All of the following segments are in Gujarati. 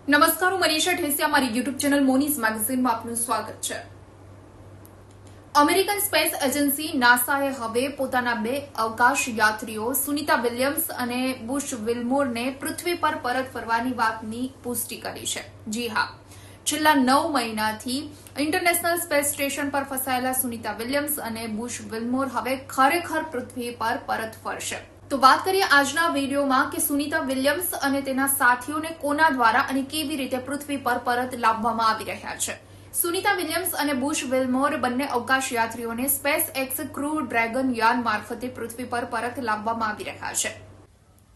નમસ્કાર, હું મનીષા ઠેસિયા મારી યુટ્યુબ ચેનલ મોનીઝ મેગેઝિનમાં આપનું સ્વાગત છે। અમેરિકન સ્પેસ એજન્સી નાસાએ હવે પોતાના બે અવકાશ યાત્રીઓ સુનિતા વિલિયમ્સ અને બુશ વિલ્મોરને પૃથ્વી પર પરત ફરવાની વાતની પુષ્ટિ કરી છે। જી હા, છેલ્લા 9 મહિનાથી ઇન્ટરનેશનલ સ્પેસ સ્ટેશન પર ફસાયેલા સુનિતા વિલિયમ્સ અને બુશ વિલ્મોર હવે ખરેખર પૃથ્વી પર પરત ફરશે। તો વાત કરીએ આજના વિડીયોમાં કે સુનિતા વિલિયમ્સ અને તેના સાથીઓને કોના દ્વારા અને કેવી રીતે પૃથ્વી પર પરત લાવવામાં આવી રહ્યા છે। સુનિતા વિલિયમ્સ અને બુશ વિલ્મોર બંને અવકાશ યાત્રીઓને સ્પેસ એક્સ ક્રૂ ડ્રેગન યાન મારફતે પૃથ્વી પર પરત લાવવામાં આવી રહ્યા છે।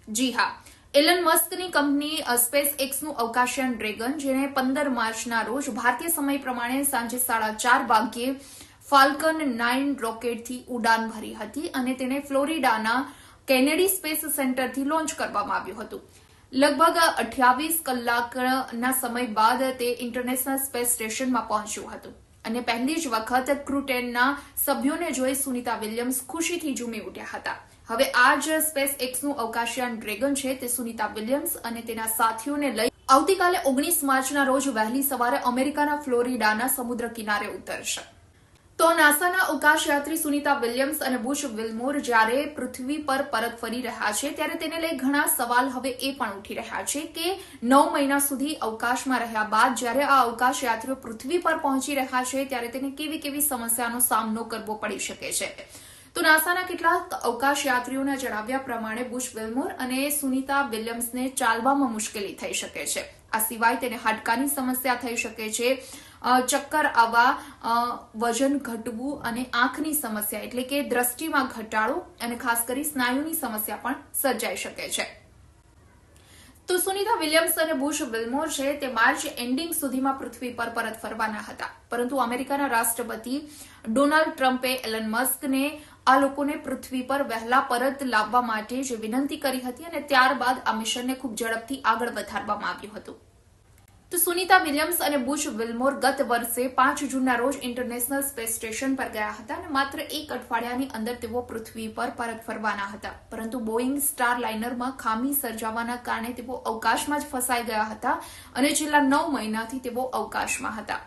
જી હા, એલન મસ્કની કંપની સ્પેસ એક્સનું અવકાશયાન ડ્રેગન, જેને 15 માર્ચના રોજ ભારતીય સમય પ્રમાણે સાંજે 4:30 વાગ્યે ફાલ્કન 9 રોકેટથી ઉડાન ભરી હતી અને તેને ફ્લોરિડાના કેનેડી સ્પેસ સેન્ટરથી લોન્ચ કરવામાં આવ્યું હતું। લગભગ 28 કલાકના સમય બાદ તે ઇન્ટરનેશનલ સ્પેસ સ્ટેશનમાં પહોંચ્યું હતું અને પહેલી જ વખત ક્રૂ 10ના સભ્યોને જોઈ સુનિતા વિલિયમ્સ ખુશીથી ઝૂમી ઉઠ્યા હતા। હવે આ જ સ્પેસ એક્સનું અવકાશયાન ડ્રેગન છે તે સુનિતા વિલિયમ્સ અને તેના સાથીઓને લઈ આવતીકાલે 19 માર્ચના રોજ વહેલી સવારે અમેરિકાના ફ્લોરિડાના સમુદ્ર કિનારે ઉતરશે। તો નાસાના અવકાશ યાત્રી સુનિતા વિલિયમ્સ અને બુશ વિલ્મોર જ્યારે પૃથ્વી પર પરત ફરી રહ્યા છે ત્યારે તેને લઈ ઘણા સવાલ હવે એ પણ ઉઠી રહ્યા છે કે 9 મહિના સુધી અવકાશમાં રહ્યા બાદ જ્યારે આ અવકાશ યાત્રીઓ પૃથ્વી પર પહોંચી રહ્યા છે ત્યારે તેને કેવી સમસ્યાનો સામનો કરવો પડી શકે છે। તો નાસાના કેટલાક અવકાશ યાત્રીઓના જણાવ્યા પ્રમાણે બુશ વિલ્મોર અને સુનિતા વિલિયમ્સને ચાલવામાં મુશ્કેલી થઈ શકે છે। આ સિવાય તેને હાડકાની સમસ્યા થઈ શકે છે, ચક્કર આવવા, વજન ઘટવું અને આંખની સમસ્યા એટલે કે દ્રષ્ટિમાં ઘટાડો અને ખાસ કરી સ્નાયુની સમસ્યા પણ સર્જાઈ શકે છે। તો સુનિતા વિલિયમ્સ અને બુશ વિલ્મોર છે તે માર્ચ એન્ડિંગ સુધીમાં પૃથ્વી પર પરત ફરવાના હતા, પરંતુ અમેરિકાના રાષ્ટ્રપતિ ડોનાલ્ડ ટ્રમ્પે એલન મસ્કને આ લોકોને પૃથ્વી પર વહેલા પરત લાવવા માટે જે વિનંતી કરી હતી અને ત્યારબાદ આ મિશનને ખૂબ ઝડપથી આગળ વધારવામાં આવ્યું હતું। તો સુનિતા વિલિયમ્સ અને બુશ વિલ્મોર ગત વર્ષે 5 જૂનના રોજ ઇન્ટરનેશનલ સ્પેસ સ્ટેશન પર ગયા હતા અને માત્ર 1 અઠવાડિયાની અંદર તેઓ પૃથ્વી પર પરત ફરવાના હતા, પરંતુ બોઇંગ સ્ટારલાઇનરમાં ખામી સર્જાવાના કારણે તેઓ અવકાશમાં જ ફસાઈ ગયા હતા અને છેલ્લા 9 મહિનાથી તેઓ અવકાશમાં હતા।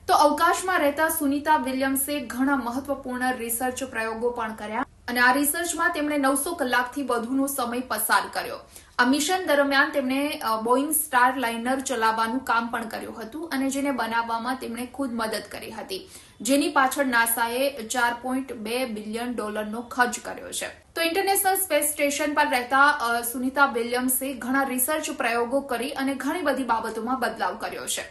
તો અવકાશમાં રહેતા સુનિતા વિલિયમ્સે ઘણા મહત્વપૂર્ણ રિસર્ચ પ્રયોગો પણ કર્યા અને આ રિસર્ચમાં તેમણે 900 કલાકથી વધુનો સમય પસાર કર્યો। આ મિશન દરમિયાન તેમણે બોઇંગ સ્ટારલાઇનર ચલાવવાનું કામ પણ કર્યું હતું અને જેને બનાવવામાં તેમણે ખુદ મદદ કરી હતી, જેની પાછળ નાસાએ $4.2 બિલિયન ખર્ચ કર્યો છે। તો ઇન્ટરનેશનલ સ્પેસ સ્ટેશન પર રહેતા સુનિતા વિલિયમ્સે ઘણા રિસર્ચ પ્રયોગો કરી અને ઘણી બધી બાબતોમાં બદલાવ કર્યો છે।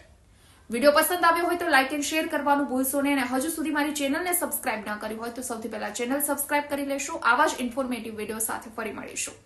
વિડીયો પસંદ આવ્યો હોય તો લાઇક એન્ડ શેર કરવાનું ભૂલશો નહીં અને હજુ સુધી મારી ચેનલને સબસ્ક્રાઇબ ન કરી હોય તો સૌથી પહેલા ચેનલ સબસ્ક્રાઇબ કરી લેશો। આવા જ ઇન્ફોર્મેટિવ વિડીયો સાથે ફરી મળીશું।